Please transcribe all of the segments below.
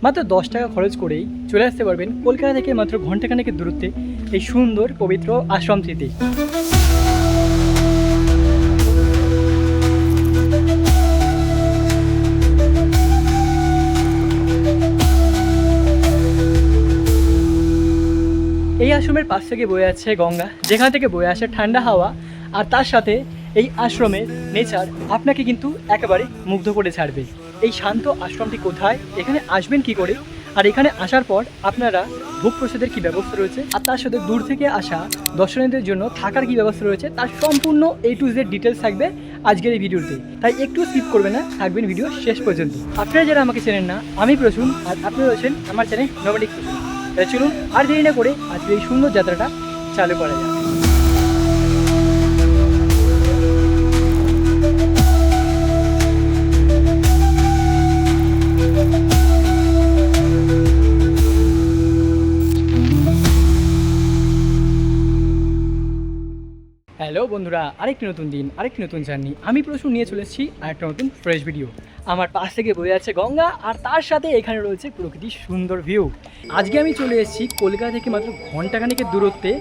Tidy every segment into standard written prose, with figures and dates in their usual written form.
মাত্র 10 টাকা খরচ করেই চলে আসতে পারবেন কলকাতা থেকে মাত্র ঘন্টাখানেকের দূরত্বে এই সুন্দর পবিত্র আশ্রমটিতে। এই আশ্রমের পাশ থেকে বয়ে আছে গঙ্গা, যেখান থেকে বয়ে আসে ঠান্ডা হাওয়া, আর তার সাথে এই আশ্রমের নেচার আপনাকে কিন্তু একেবারে মুগ্ধ করে ছাড়বে। এই শান্ত আশ্রমটি কোথায়, এখানে আসবেন কি করে, আর এখানে আসার পর আপনারা ভোগ প্রসাদের কী ব্যবস্থা রয়েছে, আর তার সাথে দূর থেকে আসা দর্শনার্থীদের জন্য থাকার কী ব্যবস্থা রয়েছে, তার সম্পূর্ণ A to Z ডিটেলস থাকবে আজকের এই ভিডিওতে। তাই একটু স্কিপ করবেন না, থাকবেন ভিডিও শেষ পর্যন্ত। আপনারা যারা আমাকে চেনেন না, আমি প্রসূন, আর আপনারা রয়েছেন আমার চ্যানেল নোম্যাডিক প্রসূন। তাই চলুন আর দেরি না করে আজকে এই সুন্দর যাত্রাটা চালু করা যাক। হ্যালো বন্ধুরা, আরেকটি নতুন দিন, আরেকটি নতুন জার্নি। আমি প্রচুর নিয়ে চলে এসেছি আরেকটা নতুন ফ্রেশ ভিডিও। আমার পাশ থেকে বয়ে যাচ্ছে গঙ্গা, আর তার সাথে এখানে রয়েছে প্রকৃতির সুন্দর ভিউ। আজকে আমি চলে এসেছি কলকাতা থেকে মাত্র ঘন্টাখানেকের দূরত্বে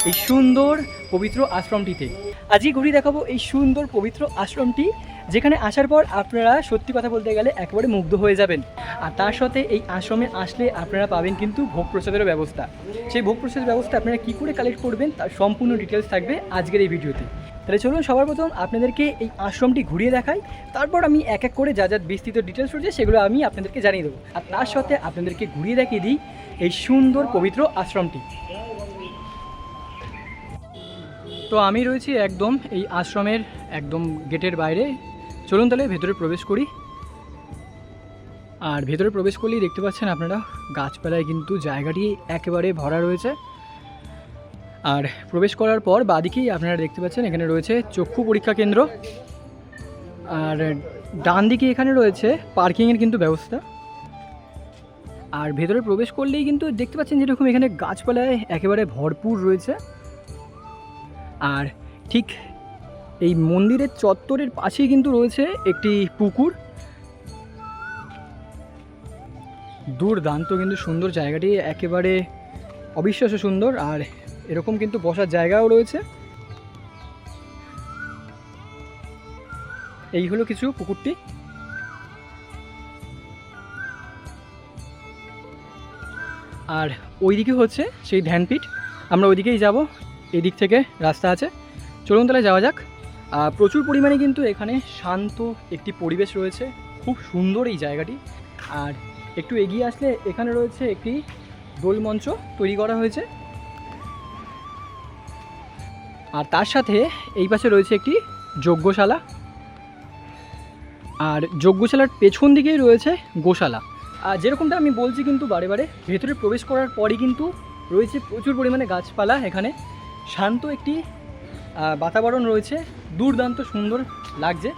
এই সুন্দর পবিত্র আশ্রমটিতে। আজকে ঘুরিয়ে দেখাবো এই সুন্দর পবিত্র আশ্রমটি, যেখানে আসার পর আপনারা সত্যি কথা বলতে গেলে একেবারে মুগ্ধ হয়ে যাবেন। আর তার সাথে এই আশ্রমে আসলে আপনারা পাবেন কিন্তু ভোগ প্রসাদেরও ব্যবস্থা। সেই ভোগ প্রসাদের ব্যবস্থা আপনারা কী করে কালেক্ট করবেন তার সম্পূর্ণ ডিটেলস থাকবে আজকের এই ভিডিওতে। তাহলে চলুন সবার প্রথম আপনাদেরকে এই আশ্রমটি ঘুরিয়ে দেখাই, তারপর আমি এক এক করে যা যা বিস্তৃত ডিটেলস রয়েছে সেগুলো আমি আপনাদেরকে জানিয়ে দেবো। আর তার সাথে আপনাদেরকে ঘুরিয়ে দেখিয়ে দিই এই সুন্দর পবিত্র আশ্রমটি। তো আমি রয়েছি একদম এই আশ্রমের একদম গেটের বাইরে। চলুন তাহলে ভেতরে প্রবেশ করি। আর ভেতরে প্রবেশ করলেই দেখতে পাচ্ছেন আপনারা গাছপালায় কিন্তু জায়গাটি একেবারে ভরা রয়েছে। আর প্রবেশ করার পর বাদিকেই আপনারা দেখতে পাচ্ছেন এখানে রয়েছে চক্ষু পরীক্ষা কেন্দ্র, আর ডান দিকে এখানে রয়েছে পার্কিংয়ের কিন্তু ব্যবস্থা। আর ভেতরে প্রবেশ করলেই কিন্তু দেখতে পাচ্ছেন যেরকম এখানে গাছপালায় একেবারে ভরপুর রয়েছে। আর ঠিক এই মন্দিরের চত্বরের পাশেই কিন্তু রয়েছে একটি পুকুর। দুর্দান্ত কিন্তু সুন্দর জায়গাটি, একেবারে অবিশ্বাস্য সুন্দর। আর এরকম কিন্তু বসার জায়গাও রয়েছে। এই হলো কিছু পুকুরটি। আর ওইদিকে হচ্ছে সেই ধ্যানপীঠ, আমরা ওইদিকেই যাব, এই দিক থেকে রাস্তা আছে। চলুন তাহলে যাওয়া যাক। প্রচুর পরিমাণে কিন্তু এখানে শান্ত একটি পরিবেশ রয়েছে, খুব সুন্দর এই জায়গাটি। আর একটু এগিয়ে আসলে এখানে রয়েছে একটি দোলমঞ্চ তৈরি করা হয়েছে। আর তার সাথে এই পাশে রয়েছে একটি যজ্ঞশালা, আর যজ্ঞশালার পেছন দিকেই রয়েছে গোশালা। আর যেরকমটা আমি বলছি কিন্তু বারে বারে, ভেতরে প্রবেশ করার পরই কিন্তু রয়েছে প্রচুর পরিমাণে গাছপালা। এখানে শান্ত একটি বাতাবরণ রয়েছে, দুর্দান্ত সুন্দর লাগছে।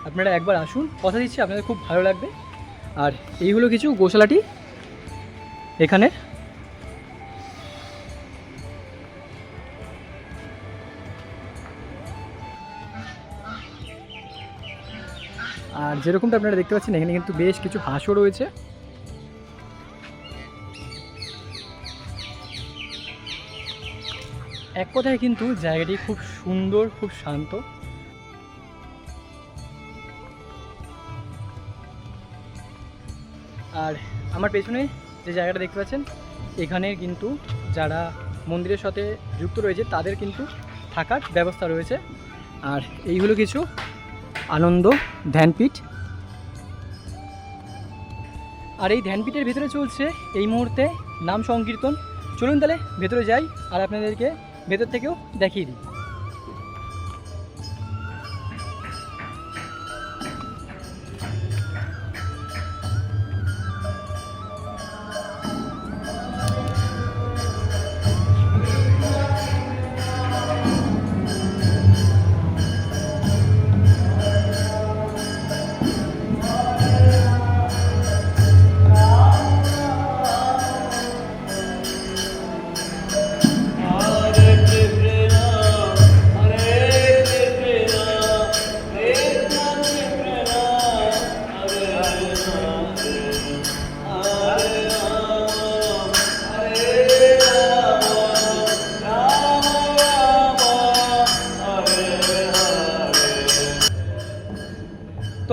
আপনারা একবার আসুন, কথা দিচ্ছি আপনাদের খুব ভালো লাগবে। আর এই হলো কিছু গোশালাটি এখানে। আর যেরকমটা আপনারা দেখতে পাচ্ছেন এখানে কিন্তু বেশ কিছু হাঁসও রয়েছে। এক কথায় কিন্তু জায়গাটি খুব সুন্দর, খুব শান্ত। আর আমার পেছনে যে জায়গাটা দেখতে পাচ্ছেন, এখানে কিন্তু যারা মন্দিরের সাথে যুক্ত রয়েছে তাদের কিন্তু থাকার ব্যবস্থা রয়েছে। আর এই হলো কিছু আনন্দ ধ্যানপীঠ। আর এই ধ্যানপীঠের ভিতরে চলছে এই মুহূর্তে নাম সংকীর্তন। চলুন তাহলে ভেতরে যাই আর আপনাদেরকে ভেতর থেকেও দেখিয়ে দিই।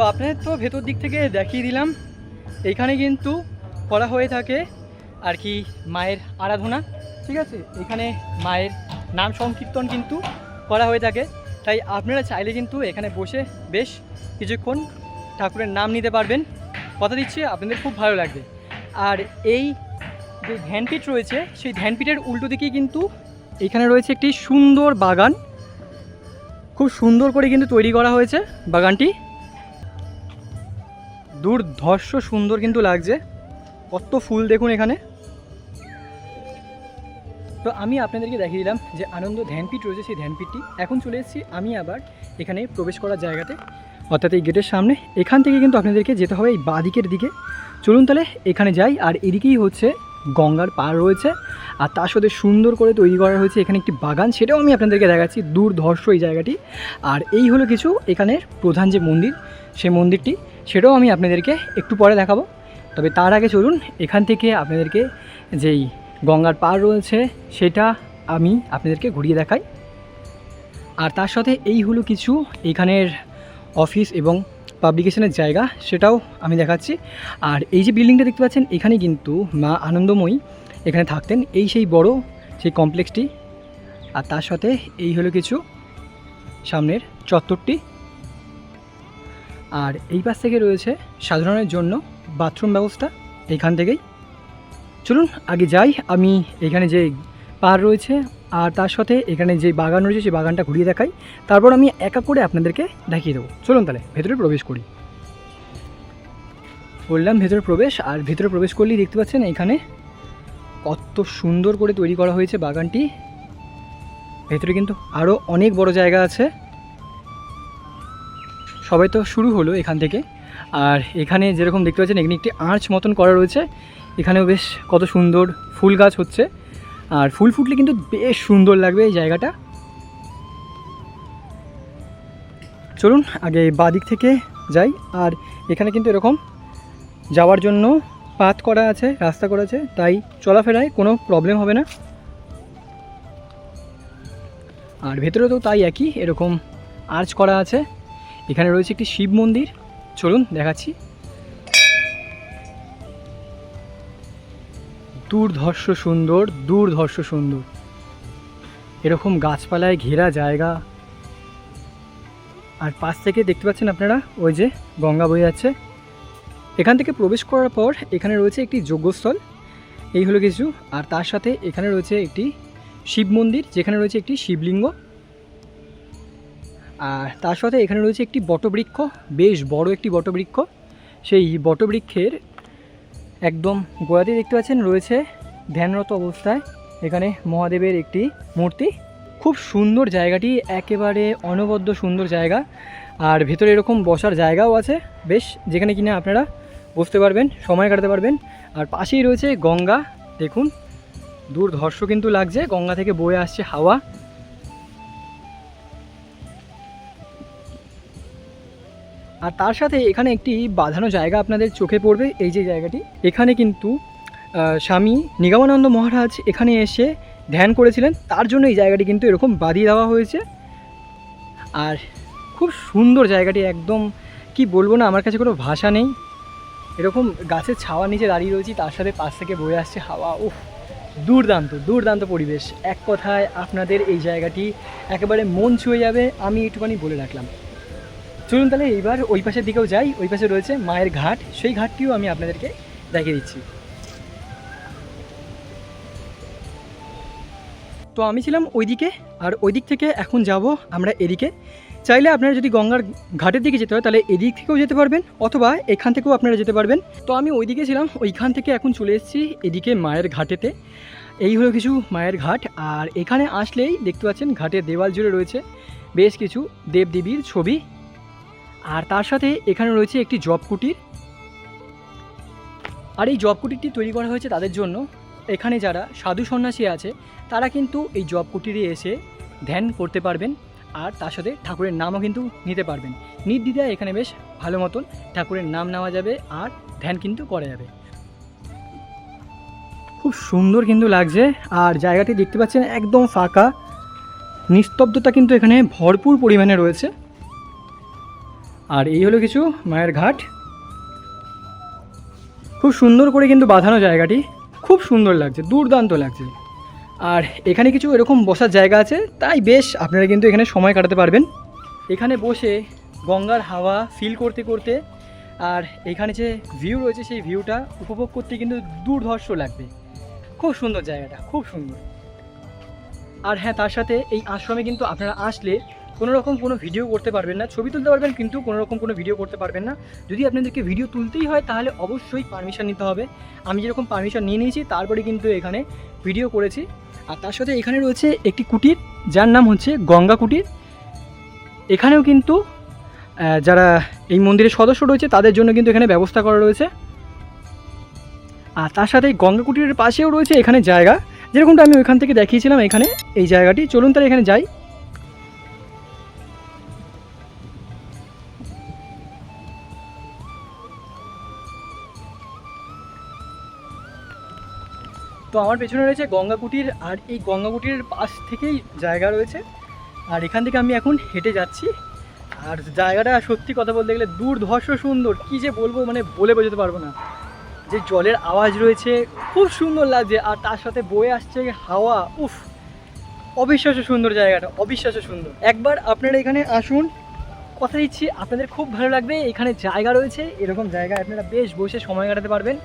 আপনাদের তো ভেতর দিক থেকে দেখিয়ে দিলাম। এইখানে কিন্তু করা হয়ে থাকে আর কি মায়ের আরাধনা, ঠিক আছে। এখানে মায়ের নাম সংকীর্তন কিন্তু করা হয়ে থাকে, তাই আপনারা চাইলে কিন্তু এখানে বসে বেশ কিছুক্ষণ ঠাকুরের নাম নিতে পারবেন। কথা দিচ্ছি আপনাদের খুব ভালো লাগবে। আর এই যে ধ্যানপীঠ রয়েছে, সেই ধ্যানপীঠের উল্টো দিকেই কিন্তু এখানে রয়েছে একটি সুন্দর বাগান। খুব সুন্দর করে কিন্তু তৈরি করা হয়েছে বাগানটি, দুর্ধর্ষ সুন্দর কিন্তু লাগছে। কত ফুল দেখুন এখানে। তো আমি আপনাদেরকে দেখিয়ে দিলাম যে আনন্দ ধ্যানপীঠ রয়েছে, সেই ধ্যানপীঠটি। এখন চলে এসেছি আমি আবার এখানে প্রবেশ করার জায়গাতে, অর্থাৎ এই গেটের সামনে। এখান থেকে কিন্তু আপনাদেরকে যেতে হবে এই বাঁদিকের দিকে। চলুন তাহলে এখানে যাই। আর এদিকেই হচ্ছে গঙ্গার পাড় রয়েছে, আর তার সাথে সুন্দর করে তৈরি করা হয়েছে এখানে একটি বাগান, সেটাও আমি আপনাদেরকে দেখাচ্ছি। দুর্ধর্ষ এই জায়গাটি। আর এই হলো কিছু এখানের প্রধান যে মন্দির, সেই মন্দিরটি, সেটাও আমি আপনাদেরকে একটু পরে দেখাবো। তবে তার আগে চলুন এখান থেকে আপনাদেরকে যেই গঙ্গার পাড় রয়েছে সেটা আমি আপনাদেরকে ঘুরিয়ে দেখাই। আর তার সাথে এই হলো কিছু এখানের অফিস এবং পাবলিকেশনের জায়গা, সেটাও আমি দেখাচ্ছি। আর এই যে বিল্ডিংটা দেখতে পাচ্ছেন, এখানে কিন্তু মা আনন্দময়ী এখানে থাকতেন, এই সেই বড় সেই কমপ্লেক্সটি। আর তার সাথে এই হলো কিছু সামনের চত্বরটি। আর এই পাশ থেকে রয়েছে সাধারণের জন্য বাথরুম ব্যবস্থা এইখান থেকেই। চলুন আগে যাই, আমি এখানে যে পাড় রয়েছে আর তার সাথে এখানে যে বাগান রয়েছে সেই বাগানটা ঘুরিয়ে দেখাই, তারপর আমি একা করে আপনাদেরকে দেখিয়ে দেবো। চলুন তাহলে ভেতরে প্রবেশ করি। বললাম ভেতরে প্রবেশ, আর ভেতরে প্রবেশ করলেই দেখতে পাচ্ছেন এখানে কত সুন্দর করে তৈরি করা হয়েছে বাগানটি। ভেতরে কিন্তু আরও অনেক বড় জায়গা আছে। সবাই তো শুরু হলো এখান থেকে। আর এখানে যেরকম দেখতে পাচ্ছেন এখানে একটি আর্চ মতন করা রয়েছে, এখানেও বেশ কত সুন্দর ফুল গাছ হচ্ছে। আর ফুল ফুটলে কিন্তু বেশ সুন্দর লাগবে এই জায়গাটা। চলুন আগে বাদিক থেকে যাই। আর এখানে কিন্তু এরকম যাওয়ার জন্য পাথ করা আছে, রাস্তা করা আছে, তাই চলাফেরায় কোনো প্রবলেম হবে না। আর ভেতরে তো তাই একই, এরকম আর্চ করা আছে। এখানে রয়েছে একটি শিব মন্দির, চলুন দেখাচ্ছি। দুর্ধর্ষ সুন্দর, দুর্ধর্ষ সুন্দর, এরকম গাছপালায় ঘেরা জায়গা। আর পাশ থেকে দেখতে পাচ্ছেন আপনারা ওই যে গঙ্গা বয়ে যাচ্ছে। এখান থেকে প্রবেশ করার পর এখানে রয়েছে একটি যজ্ঞস্থল, এই হলো কিছু। আর তার সাথে এখানে রয়েছে একটি শিব মন্দির, যেখানে রয়েছে একটি শিবলিঙ্গ। আর তার সাথে এখানে রয়েছে একটি বটবৃক্ষ, বেশ বড় একটি বটবৃক্ষ। সেই বটবৃক্ষের একদম গোড়াতে দেখতে পাচ্ছেন রয়েছে ধ্যানরত অবস্থায় এখানে মহাদেবের একটি মূর্তি। খুব সুন্দর জায়গাটি, একেবারে অনবদ্য সুন্দর জায়গা। আর ভেতরে এরকম বসার জায়গাও আছে বেশ, যেখানে কিনা আপনারা বসতে পারবেন, সময় কাটাতে পারবেন। আর পাশেই রয়েছে গঙ্গা, দেখুন দুর্ধর্ষ কিন্তু লাগছে, গঙ্গা থেকে বয়ে আসছে হাওয়া। আর তার সাথে এখানে একটি বাঁধানো জায়গা আপনাদের চোখে পড়বে, এই যে জায়গাটি। এখানে কিন্তু স্বামী নিগমানন্দ মহারাজ এখানে এসে ধ্যান করেছিলেন, তার জন্য এই জায়গাটি কিন্তু এরকম বাঁধিয়ে দেওয়া হয়েছে। আর খুব সুন্দর জায়গাটি, একদম কি বলবো না, আমার কাছে কোনো ভাষা নেই। এরকম গাছের ছাওয়ার নিচে দাঁড়িয়ে রয়েছি, তার সাথে পাশ থেকে বয়ে আসছে হাওয়া। উফ, দুর্দান্ত দুর্দান্ত পরিবেশ। এক কথায় আপনাদের এই জায়গাটি একেবারে মন ছুঁয়ে যাবে, আমি একটুখানি বলে রাখলাম। চলুন তাহলে এইবার ওই পাশের দিকেও যাই। ওই পাশে রয়েছে মায়ের ঘাট, সেই ঘাটটিও আমি আপনাদেরকে দেখিয়ে দিচ্ছি। তো আমি ছিলাম ওইদিকে, আর ওই দিক থেকে এখন যাব আমরা এদিকে। চাইলে আপনারা যদি গঙ্গার ঘাটের দিকে যেতে হয় তাহলে এদিক থেকেও যেতে পারবেন, অথবা এখান থেকেও আপনারা যেতে পারবেন। তো আমি ওইদিকে ছিলাম, ওইখান থেকে এখন চলে এসেছি এদিকে মায়ের ঘাটেতে। এই হলো কিছু মায়ের ঘাট। আর এখানে আসলেই দেখতে পাচ্ছেন ঘাটের দেওয়াল জুড়ে রয়েছে বেশ কিছু দেবদেবীর ছবি। আর তার সাথে এখানে রয়েছে একটি জব কুটির। আর এই জব কুটিরটি তৈরি করা হয়েছে তাদের জন্য, এখানে যারা সাধু সন্ন্যাসী আছে তারা কিন্তু এই জব কুটিরে এসে ধ্যান করতে পারবেন। আর তার সাথে ঠাকুরের নামও কিন্তু নিতে পারবেন নির্দ্বিধায়। এখানে বেশ ভালো মতন ঠাকুরের নাম নেওয়া যাবে আর ধ্যান কিন্তু করা যাবে। খুব সুন্দর কিন্তু লাগছে। আর জায়গাটি দেখতে পাচ্ছেন একদম ফাঁকা, নিস্তব্ধতা কিন্তু এখানে ভরপুর পরিমাণে রয়েছে। আর এই হলো কিছু মায়ের ঘাট, খুব সুন্দর করে কিন্তু বাঁধানো জায়গাটি, খুব সুন্দর লাগছে, দুর্দান্ত লাগছে। আর এখানে কিছু এরকম বসার জায়গা আছে, তাই বেশ আপনারা কিন্তু এখানে সময় কাটাতে পারবেন। এখানে বসে গঙ্গার হাওয়া ফিল করতে করতে আর এখানে যে ভিউ রয়েছে সেই ভিউটা উপভোগ করতে কিন্তু দুর্ধর্ষ লাগবে। খুব সুন্দর জায়গাটা, খুব সুন্দর। আর হ্যাঁ, তার সাথে এই আশ্রমে কিন্তু আপনারা আসলে কোনো রকম কোনো ভিডিও করতে পারবেন না, ছবি তুলতে পারবেন কিন্তু কোনো রকম কোনো ভিডিও করতে পারবেন না। যদি আপনাদেরকে ভিডিও তুলতেই হয় তাহলে অবশ্যই পারমিশন নিতে হবে। আমি যেরকম পারমিশন নিয়ে নিয়েছি তারপরে কিন্তু এখানে ভিডিও করেছি। আর তার সাথে এখানে রয়েছে একটি কুটির, যার নাম হচ্ছে গঙ্গা কুটির। এখানেও কিন্তু যারা এই মন্দিরের সদস্য রয়েছে তাদের জন্য কিন্তু এখানে ব্যবস্থা করা রয়েছে। আর তার সাথে গঙ্গা কুটিরের পাশেও রয়েছে এখানে জায়গা, যেরকমটা আমি ওইখান থেকে দেখিয়েছিলাম এখানে এই জায়গাটি। চলুন তাহলে এখানে যাই। তো আমার পেছনে রয়েছে গঙ্গা কুটির, আর এই গঙ্গা কুটিরের পাশ থেকেই জায়গা রয়েছে। আর এখান থেকে আমি এখন হেঁটে যাচ্ছি। আর জায়গাটা সত্যি কথা বলতে গেলে দুর্ধর্ষ সুন্দর, কী যে বলবো, মানে বলে বোঝাতে পারবো না। যে জলের আওয়াজ রয়েছে খুব সুন্দর লাগছে, আর তার সাথে বয়ে আসছে হাওয়া, উফ, অবিশ্বাস্য সুন্দর জায়গাটা, অবিশ্বাস্য সুন্দর। একবার আপনারা এখানে আসুন, কথা দিচ্ছি আপনাদের খুব ভালো লাগবে। এখানে জায়গা রয়েছে, এরকম জায়গায় আপনারা বেশ বসে সময় কাটাতে পারবেন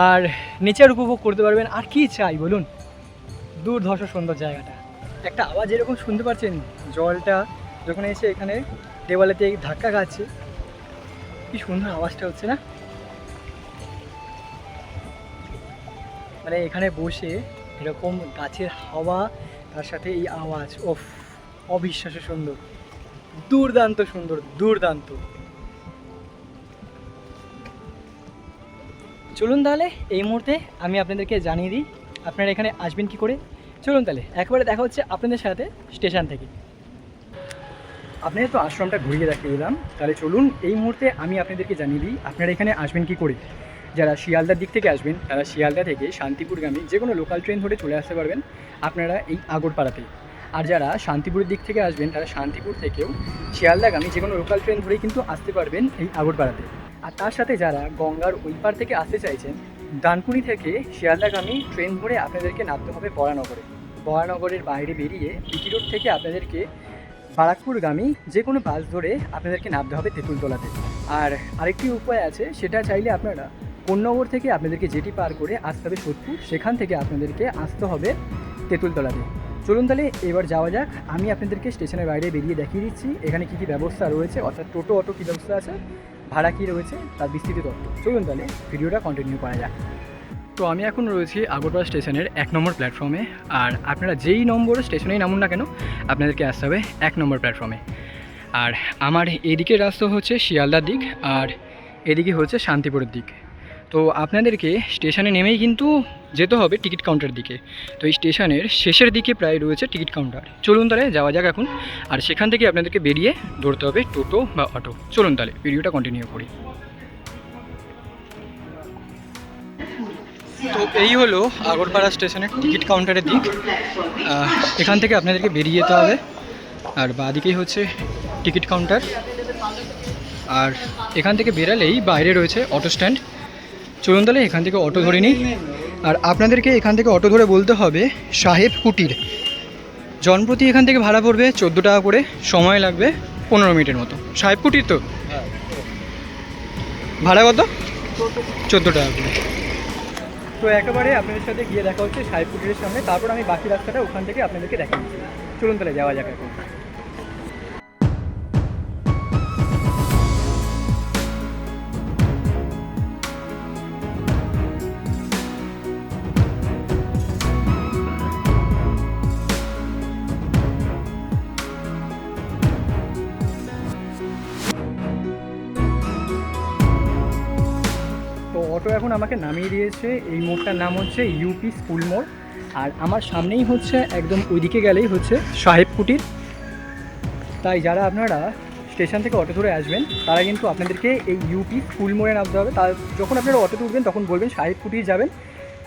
আর নেচার উপভোগ করতে পারবেন। আর কি চাই বলুন, দুর্ধর্ষ সুন্দর জায়গাটা। একটা আওয়াজ এরকম শুনতে পাচ্ছেন, জলটা যখন এসে এখানে দেওয়ালেতে ধাক্কা খাচ্ছে, কি সুন্দর আওয়াজটা হচ্ছে না? মানে এখানে বসে এরকম গাছের হাওয়া, তার সাথে এই আওয়াজ, ওফ, অবিশ্বাস্য সুন্দর, দুর্দান্ত সুন্দর, দুর্দান্ত। চলুন তাহলে এই মুহূর্তে আমি আপনাদেরকে জানিয়ে দিই আপনারা এখানে আসবেন কি করে। চলুন তাহলে একবারে দেখা হচ্ছে আপনাদের সাথে স্টেশন থেকে। আপনাদের তো আশ্রমটা ঘুরিয়ে দেখিয়ে দিলাম, তাহলে চলুন এই মুহূর্তে আমি আপনাদেরকে জানিয়ে দিই আপনারা এখানে আসবেন কি করে। যারা শিয়ালদার দিক থেকে আসবেন তারা শিয়ালদা থেকে শান্তিপুরগামী যে কোনো লোকাল ট্রেন ধরে চলে আসতে পারবেন আপনারা এই আগরপাড়াতেই। আর যারা শান্তিপুরের দিক থেকে আসবেন তারা শান্তিপুর থেকেও শিয়ালদাগামী যে কোনো লোকাল ট্রেন ধরেই কিন্তু আসতে পারবেন এই আগরপাড়াতে। আর তার সাথে যারা গঙ্গার ওই পার থেকে আসতে চাইছেন, ডানকুনি থেকে শিয়ালদাগামী ট্রেন ধরে আপনাদেরকে নামতে হবে বরানগরে। বরানগরের বাইরে বেরিয়ে বিটি রোড থেকে আপনাদেরকে বারাকপুরগামী যে কোনো বাস ধরে আপনাদেরকে নামতে হবে তেঁতুলতলাতে। আর আরেকটি উপায় আছে, সেটা চাইলে আপনারা কোন্নগর থেকে আপনাদেরকে যেটি পার করে আসতে হবে সোদপুর, সেখান থেকে আপনাদেরকে আসতে হবে তেঁতুলতলাতে। চলুন তাহলে এবার যাওয়া যাক। আমি আপনাদেরকে স্টেশনের বাইরে বেরিয়ে দেখিয়ে দিচ্ছি এখানে কী কী ব্যবস্থা রয়েছে, অর্থাৎ টোটো অটো কী ব্যবস্থা আছে, ভাড়া কী রয়েছে, তার বিস্তৃত তথ্য। চলুন তাহলে ভিডিওটা কন্টিনিউ করা যাক। তো আমি এখন রয়েছি আগরপাড়া স্টেশনের 1 নম্বর প্ল্যাটফর্মে। আর আপনারা যেই নম্বর স্টেশনেই নামুন না কেন আপনাদেরকে আসতে হবে 1 নম্বর প্ল্যাটফর্মে। আর আমার এদিকের রাস্তা হচ্ছে শিয়ালদার দিক, আর এদিকে হচ্ছে শান্তিপুরের দিক। তো আপনাদেরকে স্টেশনে নেমেই কিন্তু যেতে হবে টিকিট কাউন্টারের দিকে। তো এই স্টেশনের শেষের দিকে প্রায় রয়েছে টিকিট কাউন্টার। চলুন তাহলে যাওয়া যাক এখন। আর সেখান থেকে আপনাদেরকে বেরিয়ে ধরতে হবে টোটো বা অটো। চলুন তাহলে ভিডিওটা কন্টিনিউ করি। তো এই হলো আগরপাড়া স্টেশনের টিকিট কাউন্টারের দিক। এখান থেকে আপনাদেরকে বেরিয়ে যেতে হবে, আর বাঁদিকেই হচ্ছে টিকিট কাউন্টার। আর এখান থেকে বেরালেই বাইরে রয়েছে অটো স্ট্যান্ড। চলুন তাহলে এখান থেকে অটো ধরে নিই। আর আপনাদেরকে এখান থেকে অটো ধরে বলতে হবে সাহেব কুটির। জনপ্রতি এখান থেকে ভাড়া পড়বে 14 টাকা করে, সময় লাগবে 15 মিনিটের মতো। সাহেব কুটির তো ভাড়া কত? 14 টাকা করে। তো একেবারে আপনাদের সাথে গিয়ে দেখা হচ্ছে সাহেব কুটিরের সামনে, তারপর আমি বাকি রাস্তাটা ওখান থেকে আপনাদেরকে দেখা দিচ্ছি। চলুন তাহলে যাওয়া যাক এখন। অটো এখন আমাকে নামিয়ে দিয়েছে, এই মোড়টার নাম হচ্ছে ইউপি স্কুল মোড়। আর আমার সামনেই হচ্ছে একদম ওইদিকে গেলেই হচ্ছে সাহেব কুটির। তাই যারা আপনারা স্টেশন থেকে অটো ধরে আসবেন তারা কিন্তু আপনাদেরকে এই ইউপি স্কুল মোড়ে নামতে হবে। তার যখন আপনারা অটোতে উঠবেন তখন বলবেন সাহেব কুটির যাবেন,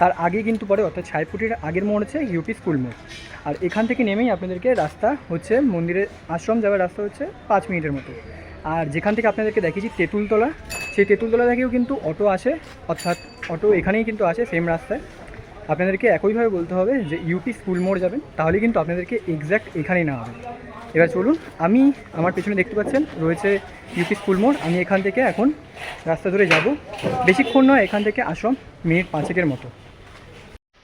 তার আগে কিন্তু পরে, অর্থাৎ সাহেব কুটির আগের মোড় হচ্ছে ইউপি স্কুল মোড়। আর এখান থেকে নেমেই আপনাদেরকে রাস্তা হচ্ছে মন্দিরের আশ্রম যাওয়ার রাস্তা হচ্ছে 5 মিনিটের মতো। আর যেখান থেকে আপনাদেরকে দেখিয়েছি তেঁতুলতলা, সেই তেঁতুলতলা থেকেও কিন্তু অটো আসে, অর্থাৎ অটো এখানেই কিন্তু আসে সেম রাস্তায়। আপনাদেরকে একইভাবে বলতে হবে যে ইউপি স্কুল মোড় যাবেন, তাহলে কিন্তু আপনাদেরকে এক্স্যাক্ট এখানেই নেওয়া হবে। এবার চলুন, আমি আমার পেছনে দেখতে পাচ্ছেন রয়েছে ইউপি স্কুল মোড়। আমি এখান থেকে এখন রাস্তা ধরে যাব, বেশিক্ষণ নয়, এখান থেকে আসলাম মিনিট 5 মতো।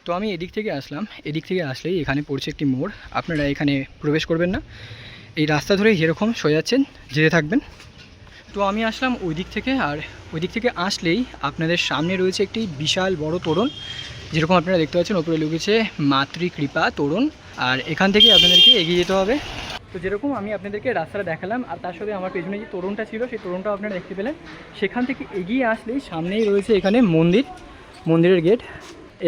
তো আমি এদিক থেকে আসলাম, এদিক থেকে আসলেই এখানে পড়ছে একটি মোড়। আপনারা এখানে প্রবেশ করবেন না, এই রাস্তা ধরে যেরকম সরে যাচ্ছেন যেতে থাকবেন। তো আমি আসলাম ওই দিক থেকে, আর ওই দিক থেকে আসলেই আপনাদের সামনে রয়েছে একটি বিশাল বড় তোরণ, যেরকম আপনারা দেখতে পাচ্ছেন ওপরে লিখেছে মাতৃকৃপা তোরণ। আর এখান থেকে আপনাদেরকে এগিয়ে যেতে হবে। তো যেরকম আমি আপনাদেরকে রাস্তাটা দেখালাম, আর তার সাথে আমার পেছনে যে তোরণটা ছিল সেই তোরণটাও আপনারা দেখতে পেলেন। সেখান থেকে এগিয়ে আসলেই সামনেই রয়েছে এখানে মন্দিরের গেট।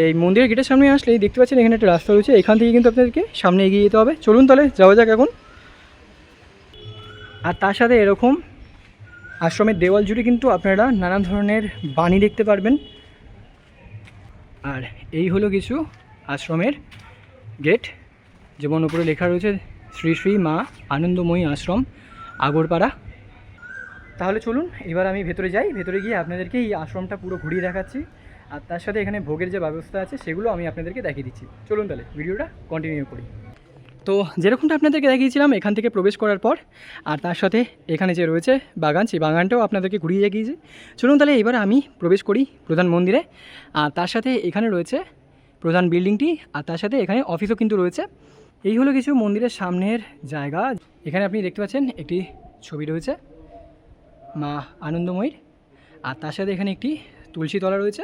এই মন্দিরের গেটের সামনে আসলেই দেখতে পাচ্ছেন এখানে একটা রাস্তা রয়েছে, এখান থেকে কিন্তু আপনাদেরকে সামনে এগিয়ে যেতে হবে। চলুন তাহলে যাওয়া যাক এখন। আর তার সাথে এরকম আশ্রমের দেওয়াল জুড়ে কিন্তু আপনারা নানান ধরনের বাণী দেখতে পারবেন। আর এই হলো কিছু আশ্রমের গেট, যেমন উপরে লেখা রয়েছে শ্রী শ্রী মা আনন্দময়ী আশ্রম আগরপাড়া। তাহলে চলুন এবার আমি ভেতরে যাই, ভেতরে গিয়ে আপনাদেরকে এই আশ্রমটা পুরো ঘুরিয়ে দেখাচ্ছি। আর তার সাথে এখানে ভোগের যে ব্যবস্থা আছে সেগুলো আমি আপনাদেরকে দেখিয়ে দিচ্ছি। চলুন তাহলে ভিডিওটা কন্টিনিউ করি। তো যেরকমটা আপনাদেরকে দেখিয়েছিলাম এখান থেকে প্রবেশ করার পর, আর তার সাথে এখানে যে রয়েছে বাগান, সেই বাগানটাও আপনাদেরকে ঘুরিয়ে দেখিয়েছি। চলুন তাহলে এবার আমি প্রবেশ করি প্রধান মন্দিরে। আর তার সাথে এখানে রয়েছে প্রধান বিল্ডিংটি, আর তার সাথে এখানে অফিসও কিন্তু রয়েছে। এই হলো কিছু মন্দিরের সামনের জায়গা। এখানে আপনি দেখতে পাচ্ছেন একটি ছবি রয়েছে মা আনন্দময়ীর, আর তার সাথে এখানে একটি তুলসী তলা রয়েছে।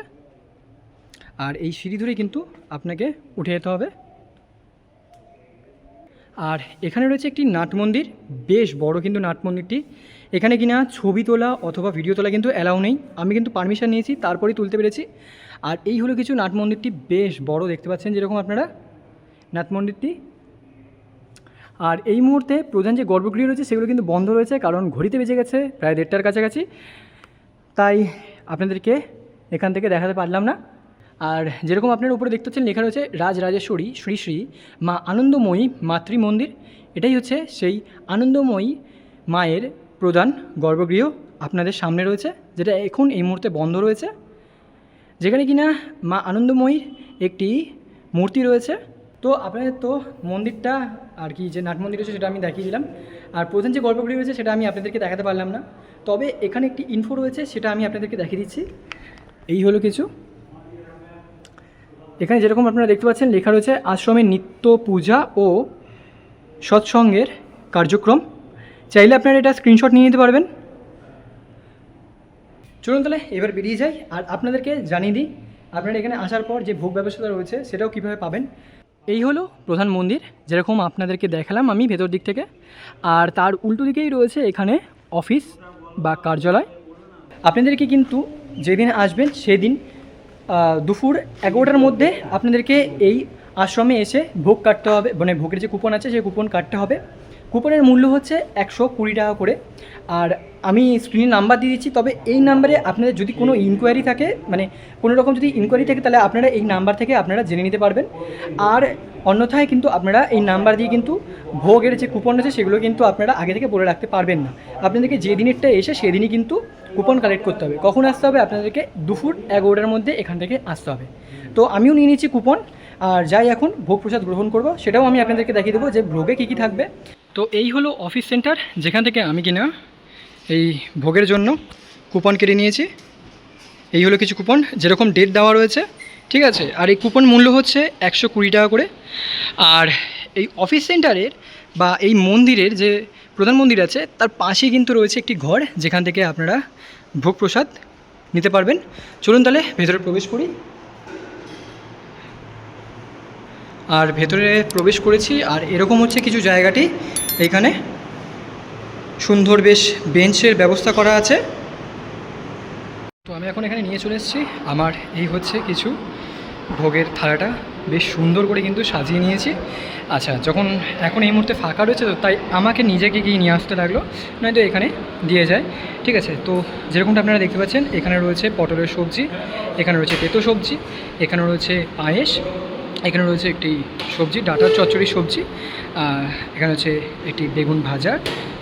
আর এই সিঁড়ি ধরে কিন্তু আপনাকে উঠে যেতে হবে। আর এখানে রয়েছে একটি নাট মন্দির, বেশ বড় কিন্তু নাট মন্দিরটি। এখানে কিনা ছবি তোলা অথবা ভিডিও তোলা কিন্তু অ্যালাউ নেই, আমি কিন্তু পারমিশন নিয়েছি তারপরেই তুলতে পেরেছি। আর এই হলো কিছু নাট মন্দিরটি, বেশ বড় দেখতে পাচ্ছেন যেরকম আপনারা নাট মন্দিরটি। আর এই মুহূর্তে প্রধান যে গর্ভগৃহ রয়েছে সেগুলো কিন্তু বন্ধ রয়েছে, কারণ ঘড়িতে বেজে গেছে প্রায় 1:30টার কাছাকাছি, তাই আপনাদেরকে এখান থেকে দেখাতে পারলাম না। আর যেরকম আপনার উপরে দেখতে পাচ্ছেন লেখা রয়েছে রাজরাজেশ্বরী শ্রী শ্রী মা আনন্দময়ী মাতৃ মন্দির। এটাই হচ্ছে সেই আনন্দময়ী মায়ের প্রধান গর্ভগৃহ আপনাদের সামনে রয়েছে, যেটা এখন এই মুহূর্তে বন্ধ রয়েছে, যেখানে কিনা মা আনন্দময়ীর একটি মূর্তি রয়েছে। তো আপনাদের তো মন্দিরটা আর কি যে নাট মন্দির রয়েছে সেটা আমি দেখিয়ে দিলাম, আর প্রধান যে গর্ভগৃহ রয়েছে সেটা আমি আপনাদেরকে দেখাতে পারলাম না। তবে এখানে একটি ইনফো রয়েছে, সেটা আমি আপনাদেরকে দেখিয়ে দিচ্ছি। এই হলো কিছু, এখানে যেরকম আপনারা দেখতে পাচ্ছেন লেখা রয়েছে আশ্রমের নিত্য পূজা ও সৎসঙ্গের কার্যক্রম। চাইলে আপনারা এটা স্ক্রিনশট নিয়ে নিতে পারবেন। চলুন তাহলে এবার বেরিয়ে যাই। আর আপনাদেরকে জানিয়ে দিই আপনারা এখানে আসার পর যে ভোগ ব্যবস্থা রয়েছে সেটাও কীভাবে পাবেন। এই হলো প্রধান মন্দির, যেরকম আপনাদেরকে দেখালাম আমি ভেতর দিক থেকে। আর তার উল্টো দিকেই রয়েছে এখানে অফিস বা কার্যালয়। আপনাদেরকে কিন্তু যেদিন আসবেন সেদিন দুপুর 11টার মধ্যে আপনাদেরকে এই আশ্রমে এসে ভোগ কাটতে হবে, মানে ভোগের যে কুপন আছে সেই কুপন কাটতে হবে। কুপনের মূল্য হচ্ছে 120 টাকা করে। আর আমি স্ক্রিনে নাম্বার দিয়ে দিচ্ছি, তবে এই নাম্বারে আপনাদের যদি কোনো ইনকোয়ারি থাকে, মানে কোনো রকম যদি ইনকোয়ারি থাকে, তাহলে আপনারা এই নাম্বার থেকে আপনারা জেনে নিতে পারবেন। আর অন্যথায় কিন্তু আপনারা এই নাম্বার দিয়ে কিন্তু ভোগের যে কুপন আছে সেগুলো কিন্তু আপনারা আগে থেকে বলে রাখতে পারবেন না। আপনাদেরকে যে দিনেরটা এসে সেদিনই কিন্তু কুপন কালেক্ট করতে হবে। কখন আসতে হবে? আপনাদেরকে দুপুর 11টার মধ্যে এখান থেকে আসতে হবে। তো আমিও নিয়ে নিচ্ছি কুপন, আর যাই এখন ভোগ প্রসাদ গ্রহণ করব, সেটাও আমি আপনাদেরকে দেখিয়ে দেবো যে ভোগে কী কী থাকবে। তো এই হলো অফিস সেন্টার, যেখান থেকে আমি কিনা এই ভোগের জন্য কুপন কেটে নিয়েছি। এই হলো কিছু কুপন, যেরকম ডেট দেওয়া রয়েছে, ঠিক আছে। আর এই কুপন মূল্য হচ্ছে 120 টাকা করে। আর এই অফিস সেন্টারের বা এই মন্দিরের যে প্রধান মন্দির আছে তার পাশেই কিন্তু রয়েছে একটি ঘর, যেখান থেকে আপনারা ভোগ প্রসাদ নিতে পারবেন। চলুন তাহলে ভেতরে প্রবেশ করি। আর ভেতরে প্রবেশ করেছি, আর এরকম হচ্ছে কিছু জায়গাটি। এইখানে সুন্দর বেশ বেঞ্চের ব্যবস্থা করা আছে। তো আমি এখন এখানে নিয়ে চলে এসেছি আমার এই হচ্ছে কিছু ভোগের থালাটা, বেশ সুন্দর করে কিন্তু সাজিয়ে নিয়েছি। আচ্ছা, যখন এখন এই মুহূর্তে ফাঁকা রয়েছে তো তাই আমাকে নিজেকে গিয়ে নিয়ে আসতে লাগলো, নয়তো এখানে দিয়ে যায়, ঠিক আছে। তো যেরকমটা আপনারা দেখতে পাচ্ছেন এখানে রয়েছে পটলের সবজি, এখানে রয়েছে তেতো সবজি, এখানে রয়েছে পায়েস, এখানে রয়েছে একটি সবজি, ডাঁটার চচ্চড়ি সবজি। এখানে হচ্ছে একটি বেগুন ভাজা,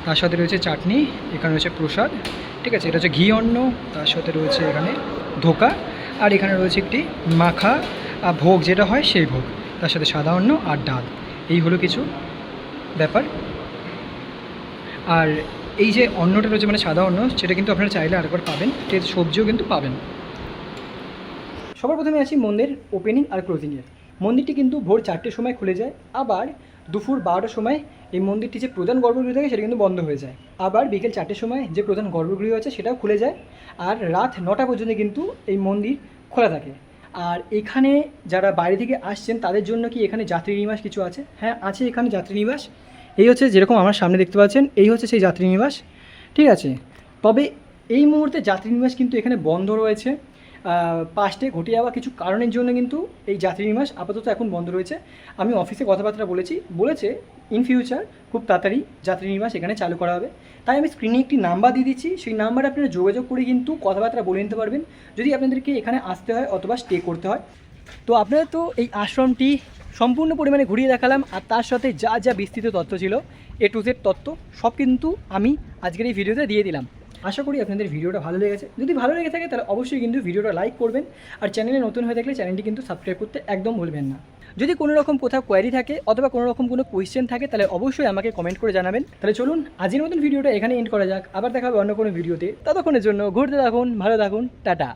তার সাথে রয়েছে চাটনি, এখানে রয়েছে প্রসাদ, ঠিক আছে, এটা হচ্ছে ঘি অন্ন, তার সাথে রয়েছে এখানে ধোকা, আর এখানে রয়েছে একটি মাখা ভোগ যেটা হয় সেই ভোগ, তার সাথে সাদা অন্ন আর ডাল। এই হলো কিছু ব্যাপার। আর এই যে অন্নটা রয়েছে মানে সাদা অন্ন, সেটা কিন্তু আপনারা চাইলে আরেকবার পাবেন, ঠিক আছে, সবজিও কিন্তু পাবেন। সবার প্রথমে আছি মন্দির ওপেনিং আর ক্লোজিংয়ের। মন্দিরটি কিন্তু ভোর 4টের সময় খুলে যায়, আবার দুপুর 12টার সময় এই মন্দিরটি যে প্রধান গর্ভগৃহ থাকে সেটা কিন্তু বন্ধ হয়ে যায়। আবার বিকেল 4টের সময় যে প্রধান গর্ভগৃহ আছে সেটাও খুলে যায়, আর রাত 9টা পর্যন্ত কিন্তু এই মন্দির খোলা থাকে। আর এখানে যারা বাইরে থেকে আসছেন তাদের জন্য কি এখানে যাত্রী নিবাস কিছু আছে? হ্যাঁ আছে, এখানে যাত্রী নিবাস। এই হচ্ছে যেরকম আমার সামনে দেখতে পাচ্ছেন, এই হচ্ছে সেই যাত্রী নিবাস, ঠিক আছে। তবে এই মুহূর্তে যাত্রী নিবাস কিন্তু এখানে বন্ধ রয়েছে। পাস্টে ঘটে যাওয়া কিছু কারণের জন্য কিন্তু এই যাত্রী নিবাস আপাতত এখন বন্ধ রয়েছে। আমি অফিসে কথাবার্তা বলেছে ইন ফিউচার খুব তাড়াতাড়ি যাত্রী নিবাস এখানে চালু করা হবে। তাই আমি স্ক্রিনে একটি নাম্বার দিয়ে দিচ্ছি, সেই নাম্বারে আপনারা যোগাযোগ করে কিন্তু কথাবার্তা বলে নিতে পারবেন যদি আপনাদেরকে এখানে আসতে হয় অথবা স্টে করতে হয়। তো আপনারা তো এই আশ্রমটি সম্পূর্ণ পরিমাণে ঘুরিয়ে দেখালাম, আর তার সাথে যা যা বিস্তৃত তথ্য ছিল A to Z তথ্য সব কিন্তু আমি আজকের এই ভিডিওতে দিয়ে দিলাম। আশা করি আপনাদের ভিডিওটা ভালো লেগেছে। যদি ভালো লেগে থাকে তাহলে অবশ্যই কিন্তু ভিডিওটা লাইক করবেন, আর চ্যানেলে নতুন হয়ে থাকলে চ্যানেলটি কিন্তু সাবস্ক্রাইব করতে একদম ভুলবেন না। যদি কোনো রকম কোথাও কোয়ারি থাকে অথবা কোনো রকম কোনো কোয়েশ্চেন থাকে তাহলে অবশ্যই আমাকে কমেন্ট করে জানাবেন। তাহলে চলুন আজকের মতন ভিডিওটা এখানে এন্ড করা যাক, আবার দেখা হবে অন্য কোনো ভিডিওতে। ততক্ষণের জন্য ঘুরতে থাকুন, ভালো থাকুন, টাটা।